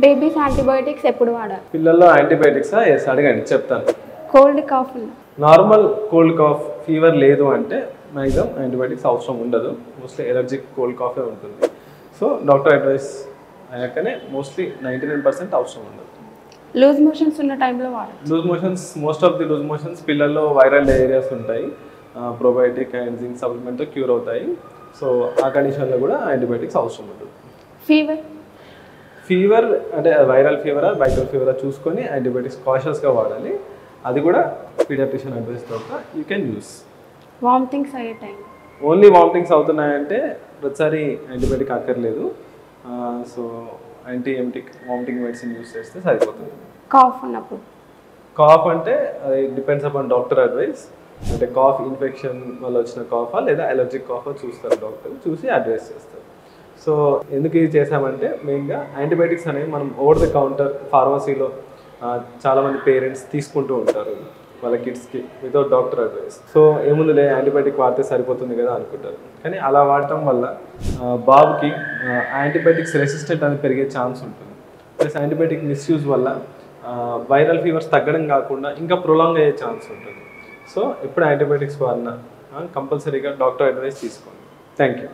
Babies antibiotics ఎప్పుడు వాడాలి? పిల్లల్లో యాంటీబయాటిక్సా? ఎస్, అడగండి చెప్తాను. Cold cough normal cold cough fever లేదు అంటే మ్యాక్సిమం యాంటీబయాటిక్స్ అవసరం ఉండదు. మోస్ట్లీ ఎలర్జిక్ కోల్డ్ కాఫే ఉంటుంది. సో డాక్టర్ అడ్వైస్ అయ్యాకనే మోస్ట్లీ 99% అవసరం ఉండదు. లూజ్ మోషన్స్ ఉన్న టైంలో వాడాలి. Loose motions, most of the loose motions పిల్లల్లో వైరల్ ఏరియాస్ ఉంటాయి. ప్రోబయోటిక్ అండ్ జింక్ సప్లిమెంట్తో క్యూర్ అవుతాయి. సో ఆ కండిషన్లో కూడా యాంటీబయాటిక్స్ అవసరం ఉండదు. ఫీవర్ అంటే వైరల్ ఫీవరా వైరల్ ఫీవరా చూసుకొని యాంటీబయాటిక్స్ కాషియస్గా వాడాలి. అది కూడా పీడియాట్రిషియన్ అడ్వైస్ తర్వాత యూ కెన్ యూస్. వామిటింగ్స్ అయ్యే టైం, ఓన్లీ వామిటింగ్స్ అవుతున్నాయంటే ప్రతిసారి యాంటీబయాటిక్ అక్కర్లేదు. So anti emetic vomiting medicine use చేస్తే సరిపోతుంది. కాఫ్ ఉన్నప్పుడు, కాఫ్ అంటే అది డిపెండ్స్ అపాన్ డాక్టర్ అడ్వైస్. అంటే కాఫ్ ఇన్ఫెక్షన్ వల్ల వచ్చిన కాఫా లేదా అలర్జిక్ కాఫా చూస్తారు డాక్టర్, చూసి అడ్వైస్ చేస్తారు. సో ఎందుకు ఇది చేసామంటే మెయిన్గా యాంటీబయాటిక్స్ అనేవి మనం ఓవర్ ద కౌంటర్ ఫార్మసీలో చాలామంది పేరెంట్స్ తీసుకుంటూ ఉంటారు వాళ్ళ కిడ్స్కి వితౌట్ డాక్టర్ అడ్వైస్. సో ఏముందిలే యాంటీబయాటిక్ వాడితే సరిపోతుంది కదా అనుకుంటారు. కానీ అలా వాడటం వల్ల బాబుకి యాంటీబయాటిక్స్ రెసిస్టెంట్ అనేది పెరిగే ఛాన్స్ ఉంటుంది. ప్లస్ యాంటీబయాటిక్ మిస్యూజ్ వల్ల వైరల్ ఫీవర్స్ తగ్గడం కాకుండా ఇంకా ప్రొలాంగ్ అయ్యే ఛాన్స్ ఉంటుంది. సో ఎప్పుడు యాంటీబయాటిక్స్ వాడినా కంపల్సరీగా డాక్టర్ అడ్వైస్ తీసుకోండి. Thank you.